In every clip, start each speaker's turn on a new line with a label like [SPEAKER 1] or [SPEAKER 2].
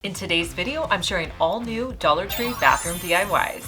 [SPEAKER 1] In today's video, I'm sharing all new Dollar Tree bathroom DIYs.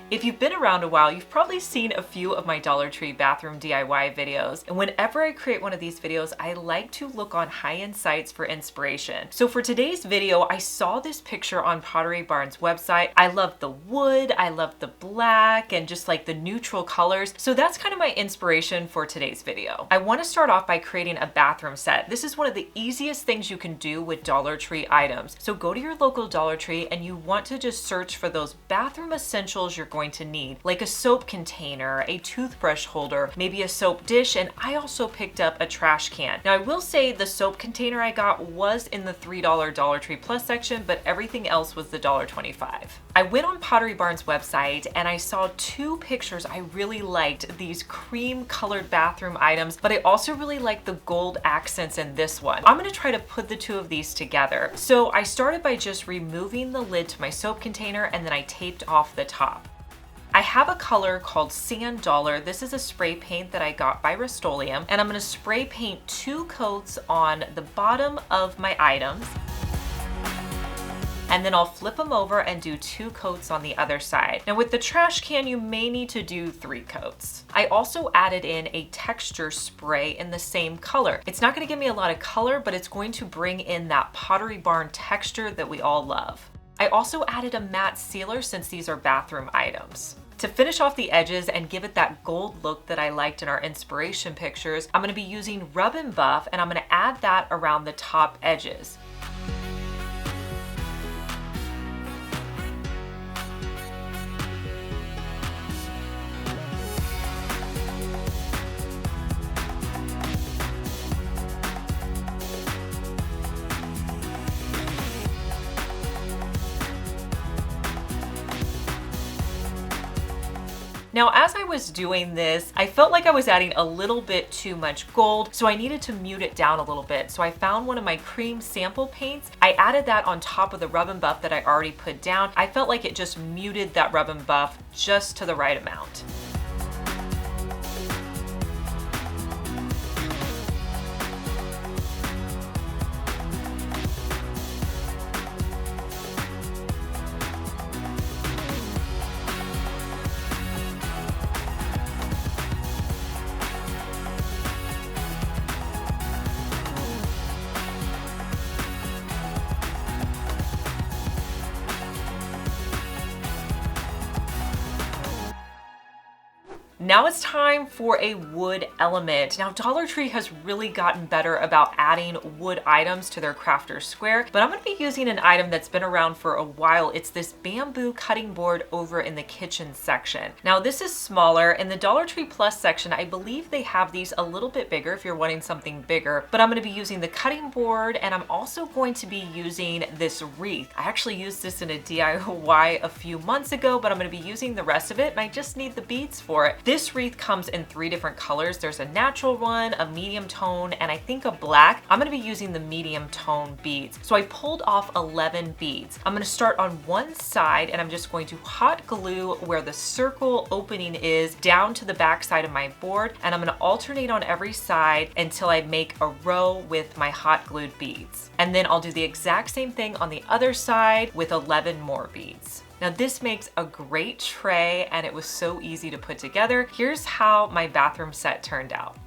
[SPEAKER 1] If you've been around a while, you've probably seen a few of my Dollar Tree bathroom DIY videos. And whenever I create one of these videos, I like to look on high-end sites for inspiration. So for today's video, I saw this picture on Pottery Barn's website. I love the wood, I love the black, and just like the neutral colors. So that's kind of my inspiration for today's video. I want to start off by creating a bathroom set. This is one of the easiest things you can do with Dollar Tree items. So go to your local Dollar Tree and you want to just search for those bathroom essentials you're going to need, like a soap container, a toothbrush holder, maybe a soap dish, and I also picked up a trash can. Now I will say the soap container I got was in the $3 Dollar Tree Plus section, but everything else was the $1.25. I went on Pottery Barn's website and I saw two pictures I really liked, these cream colored bathroom items, but I also really liked the gold accents in this one. I'm going to try to put the two of these together. So I started by just removing the lid to my soap container and then I taped off the top. I have a color called Sand Dollar. This is a spray paint that I got by Rust-Oleum, and I'm going to spray paint 2 coats on the bottom of my items. And then I'll flip them over and do 2 coats on the other side. Now with the trash can, you may need to do 3 coats. I also added in a texture spray in the same color. It's not going to give me a lot of color, but it's going to bring in that Pottery Barn texture that we all love. I also added a matte sealer since these are bathroom items. To finish off the edges and give it that gold look that I liked in our inspiration pictures, I'm going to be using Rub and Buff, and I'm going to add that around the top edges. Now, as I was doing this, I felt like I was adding a little bit too much gold, so I needed to mute it down a little bit. So I found one of my cream sample paints. I added that on top of the Rub and Buff that I already put down. I felt like it just muted that Rub and Buff just to the right amount. Now it's time for a wood element. Now Dollar Tree has really gotten better about adding wood items to their crafters square, but I'm going to be using an item that's been around for a while. It's this bamboo cutting board over in the kitchen section. Now this is smaller. In the Dollar Tree Plus section, I believe they have these a little bit bigger if you're wanting something bigger, but I'm going to be using the cutting board, and I'm also going to be using this wreath. I actually used this in a DIY a few months ago, but I'm going to be using the rest of it, and I just need the beads for it. This wreath comes in 3 different colors. There's a natural one, a medium tone, and I think a black. I'm going to be using the medium tone beads. So I pulled off 11 beads. I'm going to start on one side and I'm just going to hot glue where the circle opening is down to the back side of my board, and I'm going to alternate on every side until I make a row with my hot glued beads. And then I'll do the exact same thing on the other side with 11 more beads. Now this makes a great tray and it was so easy to put together. Here's how my bathroom set turned out.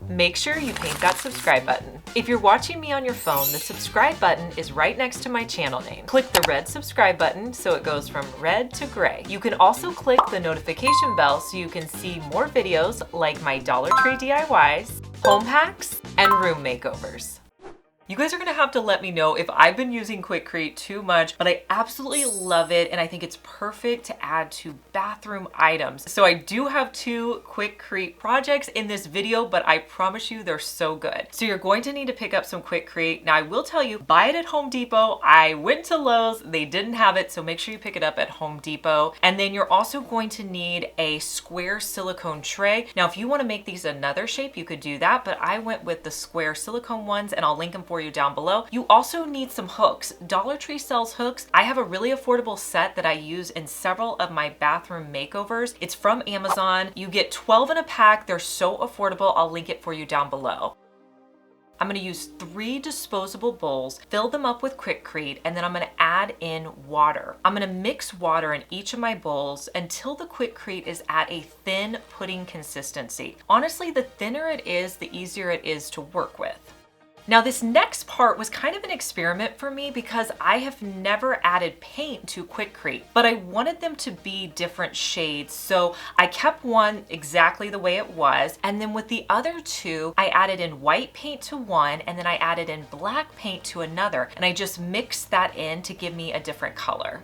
[SPEAKER 1] Make sure you paint that subscribe button. If you're watching me on your phone, the subscribe button is right next to my channel name. Click the red subscribe button so it goes from red to gray. You can also click the notification bell so you can see more videos like my Dollar Tree DIYs, home hacks, and room makeovers. You guys are gonna have to let me know if I've been using Quikrete too much, but I absolutely love it and I think it's perfect to add to bathroom items. So I do have 2 Quikrete projects in this video, but I promise you they're so good. So you're going to need to pick up some Quikrete. Now I will tell you, buy it at Home Depot. I went to Lowe's, they didn't have it, so make sure you pick it up at Home Depot. And then you're also going to need a square silicone tray. Now if you wanna make these another shape, you could do that, but I went with the square silicone ones and I'll link them for for you down below. You also need some hooks. Dollar Tree sells hooks. I have a really affordable set that I use in several of my bathroom makeovers. It's from Amazon. You get 12 in a pack. They're so affordable. I'll link it for you down below. I'm gonna use 3 disposable bowls, fill them up with Quikrete, and then I'm gonna add in water. I'm gonna mix water in each of my bowls until the Quikrete is at a thin pudding consistency. Honestly, the thinner it is, the easier it is to work with. Now this next part was kind of an experiment for me because I have never added paint to Quikrete, but I wanted them to be different shades. So I kept one exactly the way it was. And then with the other 2, I added in white paint to one and then I added in black paint to another. And I just mixed that in to give me a different color.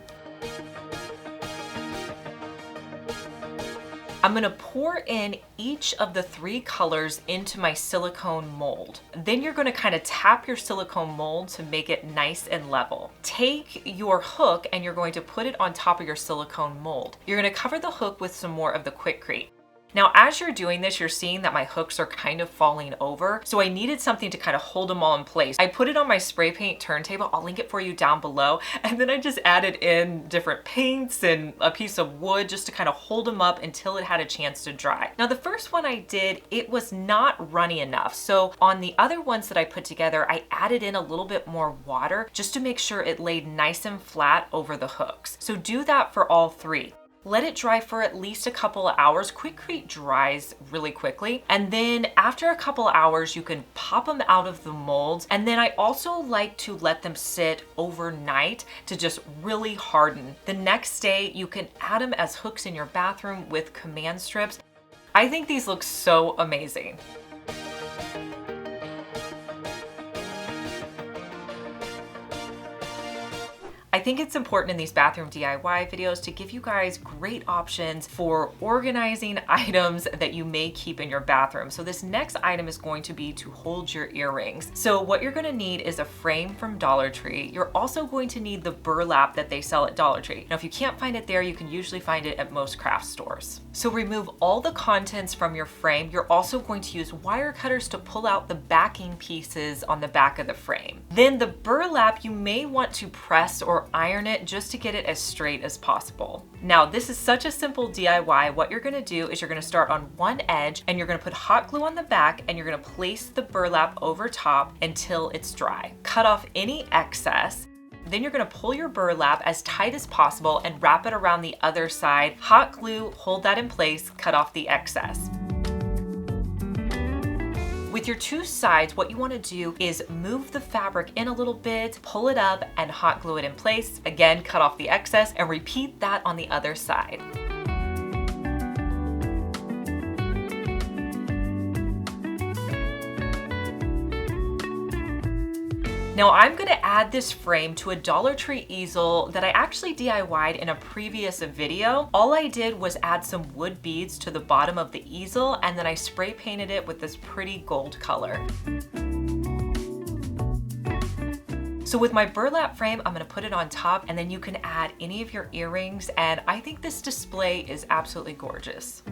[SPEAKER 1] I'm gonna pour in each of the 3 colors into my silicone mold. Then you're gonna kind of tap your silicone mold to make it nice and level. Take your hook and you're going to put it on top of your silicone mold. You're gonna cover the hook with some more of the Quikrete. Now, as you're doing this, you're seeing that my hooks are kind of falling over. So I needed something to kind of hold them all in place. I put it on my spray paint turntable. I'll link it for you down below. And then I just added in different paints and a piece of wood just to kind of hold them up until it had a chance to dry. Now, the first one I did, it was not runny enough. So on the other ones that I put together, I added in a little bit more water just to make sure it laid nice and flat over the hooks. So do that for all 3. Let it dry for at least a couple of hours. Quikrete dries really quickly. And then after a couple of hours, you can pop them out of the molds. And then I also like to let them sit overnight to just really harden. The next day, you can add them as hooks in your bathroom with command strips. I think these look so amazing. I think it's important in these bathroom DIY videos to give you guys great options for organizing items that you may keep in your bathroom. So this next item is going to be to hold your earrings. So what you're gonna need is a frame from Dollar Tree. You're also going to need the burlap that they sell at Dollar Tree. Now, if you can't find it there, you can usually find it at most craft stores. So remove all the contents from your frame. You're also going to use wire cutters to pull out the backing pieces on the back of the frame. Then the burlap, you may want to press or iron it just to get it as straight as possible. Now, this is such a simple DIY. What you're gonna do is you're gonna start on one edge and you're gonna put hot glue on the back and you're gonna place the burlap over top until it's dry. Cut off any excess. Then you're gonna pull your burlap as tight as possible and wrap it around the other side. Hot glue, hold that in place, cut off the excess. With your 2 sides, what you want to do is move the fabric in a little bit, pull it up, and hot glue it in place. Again, cut off the excess and repeat that on the other side. Now I'm gonna add this frame to a Dollar Tree easel that I actually DIY'd in a previous video. All I did was add some wood beads to the bottom of the easel and then I spray painted it with this pretty gold color. So with my burlap frame, I'm gonna put it on top and then you can add any of your earrings, and I think this display is absolutely gorgeous.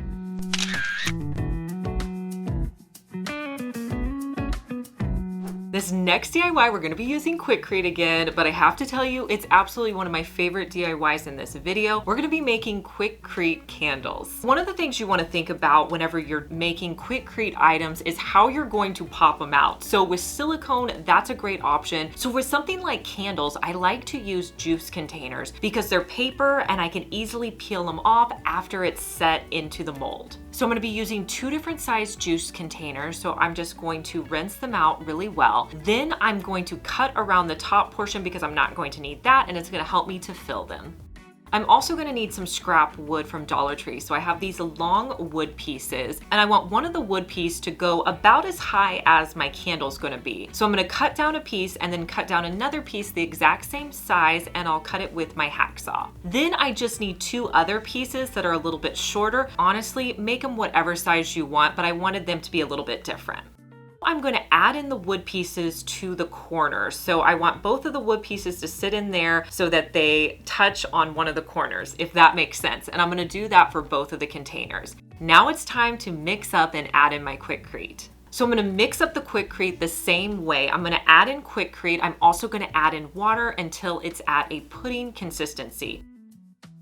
[SPEAKER 1] This next DIY, we're gonna be using Quikrete again, but I have to tell you, it's absolutely one of my favorite DIYs in this video. We're gonna be making Quikrete candles. One of the things you wanna think about whenever you're making Quikrete items is how you're going to pop them out. So with silicone, that's a great option. So with something like candles, I like to use juice containers because they're paper and I can easily peel them off after it's set into the mold. So I'm gonna be using 2 different size juice containers. So I'm just going to rinse them out really well. Then I'm going to cut around the top portion because I'm not going to need that, and it's gonna help me to fill them. I'm also gonna need some scrap wood from Dollar Tree. So I have these long wood pieces and I want one of the wood piece to go about as high as my candle's gonna be. So I'm gonna cut down a piece and then cut down another piece the exact same size, and I'll cut it with my hacksaw. Then I just need 2 other pieces that are a little bit shorter. Honestly, make them whatever size you want, but I wanted them to be a little bit different. I'm going to add in the wood pieces to the corners. So I want both of the wood pieces to sit in there so that they touch on one of the corners, if that makes sense. And I'm going to do that for both of the containers. Now it's time to mix up and add in my Quikrete. So I'm gonna mix up the Quikrete the same way. I'm gonna add in Quikrete. I'm also gonna add in water until it's at a pudding consistency.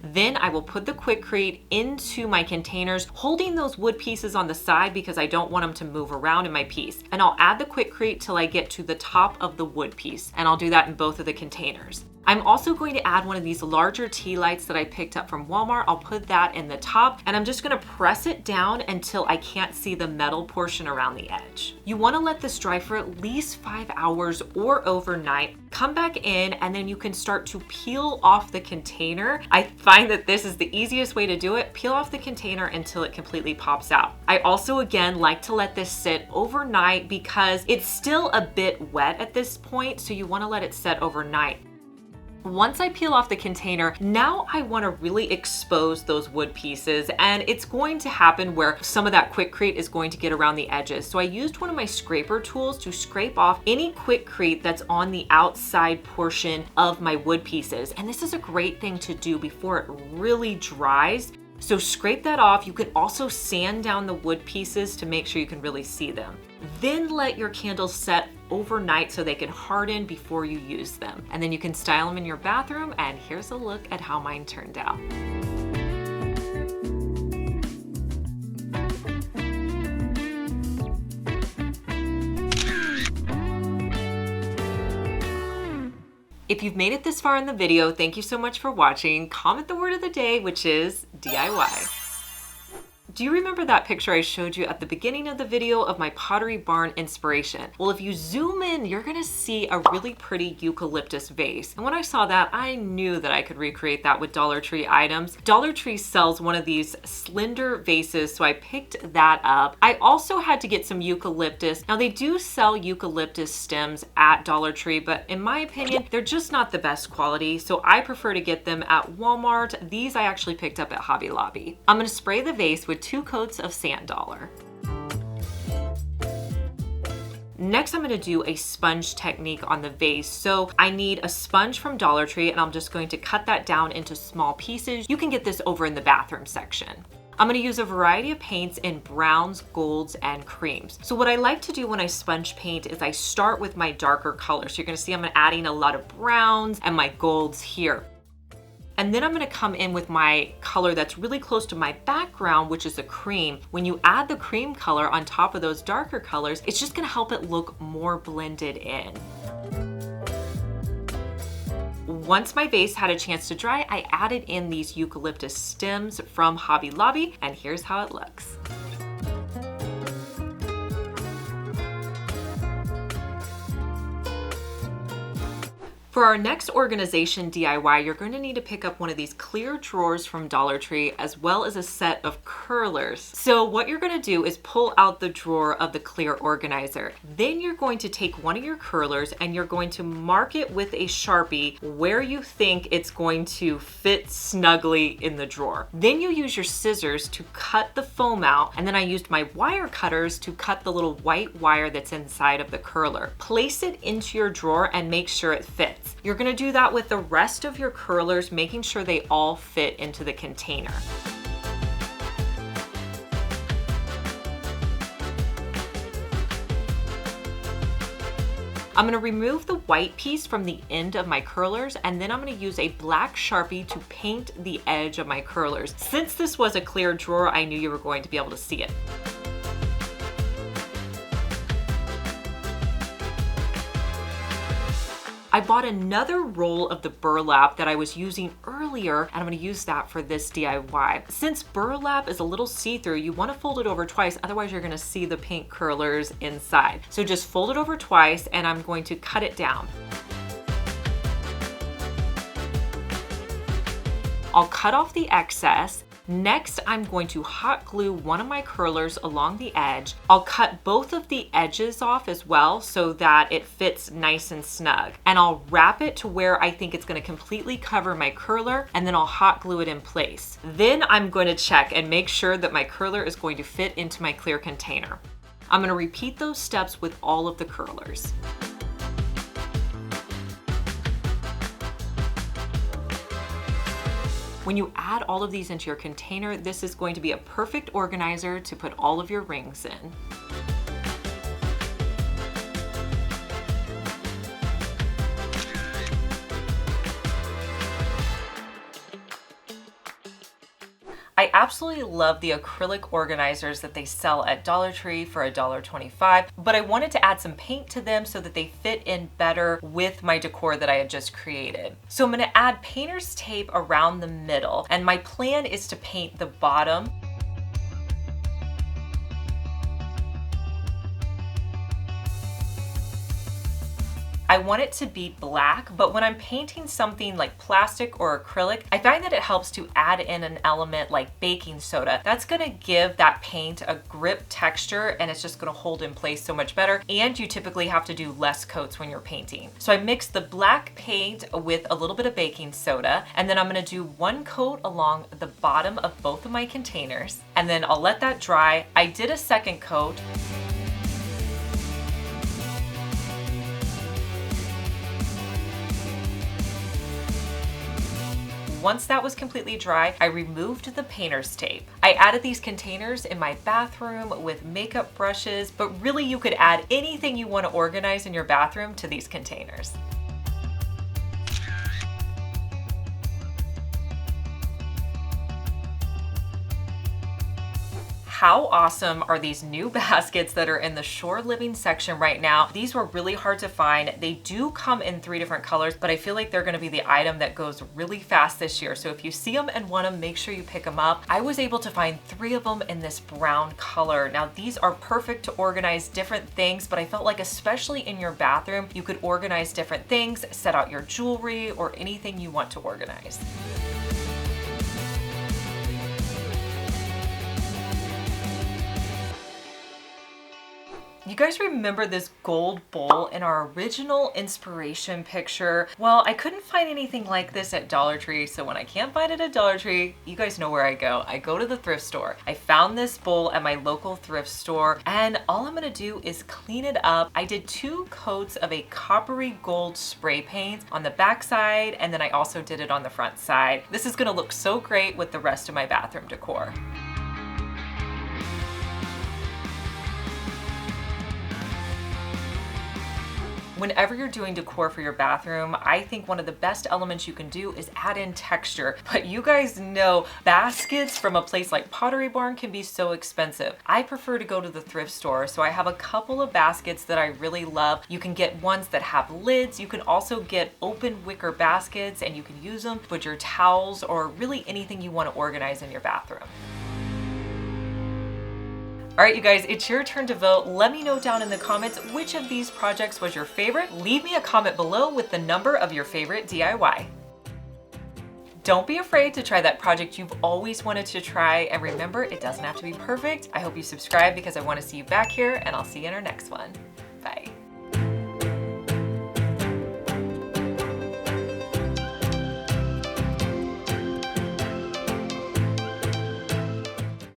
[SPEAKER 1] Then I will put the Quikrete into my containers, holding those wood pieces on the side because I don't want them to move around in my piece. And I'll add the Quikrete till I get to the top of the wood piece. And I'll do that in both of the containers. I'm also going to add one of these larger tea lights that I picked up from Walmart. I'll put that in the top and I'm just gonna press it down until I can't see the metal portion around the edge. You wanna let this dry for at least 5 hours or overnight. Come back in and then you can start to peel off the container. I find that this is the easiest way to do it. Peel off the container until it completely pops out. I also, again, like to let this sit overnight because it's still a bit wet at this point, so you wanna let it set overnight. Once I peel off the container, now I want to really expose those wood pieces, and it's going to happen where some of that Quikrete is going to get around the edges. So I used one of my scraper tools to scrape off any Quikrete that's on the outside portion of my wood pieces. And this is a great thing to do before it really dries. So scrape that off. You can also sand down the wood pieces to make sure you can really see them. Then let your candles set overnight so they can harden before you use them. And then you can style them in your bathroom, and here's a look at how mine turned out. If you've made it this far in the video, thank you so much for watching. Comment the word of the day, which is DIY. Do you remember that picture I showed you at the beginning of the video of my Pottery Barn inspiration? Well, if you zoom in, you're gonna see a really pretty eucalyptus vase. And when I saw that, I knew that I could recreate that with Dollar Tree items. Dollar Tree sells one of these slender vases, so I picked that up. I also had to get some eucalyptus. Now, they do sell eucalyptus stems at Dollar Tree, but in my opinion, they're just not the best quality, so I prefer to get them at Walmart. These I actually picked up at Hobby Lobby. I'm gonna spray the vase with 2 coats of sand dollar. Next, I'm gonna do a sponge technique on the vase. So I need a sponge from Dollar Tree, and I'm just going to cut that down into small pieces. You can get this over in the bathroom section. I'm gonna use a variety of paints in browns, golds, and creams. So what I like to do when I sponge paint is I start with my darker colors. So you're gonna see I'm adding a lot of browns and my golds here. And then I'm gonna come in with my color that's really close to my background, which is a cream. When you add the cream color on top of those darker colors, it's just gonna help it look more blended in. Once my vase had a chance to dry, I added in these eucalyptus stems from Hobby Lobby, and here's how it looks. For our next organization DIY, you're going to need to pick up one of these clear drawers from Dollar Tree, as well as a set of curlers. So what you're going to do is pull out the drawer of the clear organizer. Then you're going to take one of your curlers and you're going to mark it with a Sharpie where you think it's going to fit snugly in the drawer. Then you use your scissors to cut the foam out, and then I used my wire cutters to cut the little white wire that's inside of the curler. Place it into your drawer and make sure it fits. You're gonna do that with the rest of your curlers, making sure they all fit into the container. I'm gonna remove the white piece from the end of my curlers, and then I'm gonna use a black Sharpie to paint the edge of my curlers. Since this was a clear drawer, I knew you were going to be able to see it. I bought another roll of the burlap that I was using earlier, and I'm gonna use that for this DIY. Since burlap is a little see-through, you wanna fold it over twice, otherwise you're gonna see the pink curlers inside. So just fold it over twice, and I'm going to cut it down. I'll cut off the excess. Next, I'm going to hot glue one of my curlers along the edge. I'll cut both of the edges off as well so that it fits nice and snug. And I'll wrap it to where I think it's gonna completely cover my curler, and then I'll hot glue it in place. Then I'm going to check and make sure that my curler is going to fit into my clear container. I'm gonna repeat those steps with all of the curlers. When you add all of these into your container, this is going to be a perfect organizer to put all of your rings in. absolutely love the acrylic organizers that they sell at Dollar Tree for $1.25, but I wanted to add some paint to them so that they fit in better with my decor that I had just created. So I'm gonna add painter's tape around the middle, and my plan is to paint the bottom. I want it to be black, but when I'm painting something like plastic or acrylic, I find that it helps to add in an element like baking soda. That's gonna give that paint a grip texture, and it's just gonna hold in place so much better. And you typically have to do less coats when you're painting. So I mixed the black paint with a little bit of baking soda, and then I'm gonna do one coat along the bottom of both of my containers, and then I'll let that dry. I did a second coat. Once that was completely dry, I removed the painter's tape. I added these containers in my bathroom with makeup brushes, but really you could add anything you want to organize in your bathroom to these containers. How awesome are these new baskets that are in the Shore Living section right now? These were really hard to find. They do come in 3 different colors, but I feel like they're gonna be the item that goes really fast this year. So if you see them and want them, make sure you pick them up. I was able to find 3 of them in this brown color. Now these are perfect to organize different things, but I felt like especially in your bathroom, you could organize different things, set out your jewelry, or anything you want to organize. You guys remember this gold bowl in our original inspiration picture? Well, I couldn't find anything like this at Dollar Tree, so when I can't find it at Dollar Tree, you guys know where I go. I go to the thrift store. I found this bowl at my local thrift store, and all I'm gonna do is clean it up. I did 2 coats of a coppery gold spray paint on the back side, and then I also did it on the front side. This is gonna look so great with the rest of my bathroom decor. Whenever you're doing decor for your bathroom, I think one of the best elements you can do is add in texture. But you guys know baskets from a place like Pottery Barn can be so expensive. I prefer to go to the thrift store, so I have a couple of baskets that I really love. You can get ones that have lids. You can also get open wicker baskets, and you can use them to put your towels or really anything you want to organize in your bathroom. All right, you guys, it's your turn to vote. Let me know down in the comments which of these projects was your favorite. Leave me a comment below with the number of your favorite DIY. Don't be afraid to try that project you've always wanted to try. And remember, it doesn't have to be perfect. I hope you subscribe because I want to see you back here, and I'll see you in our next one. Bye.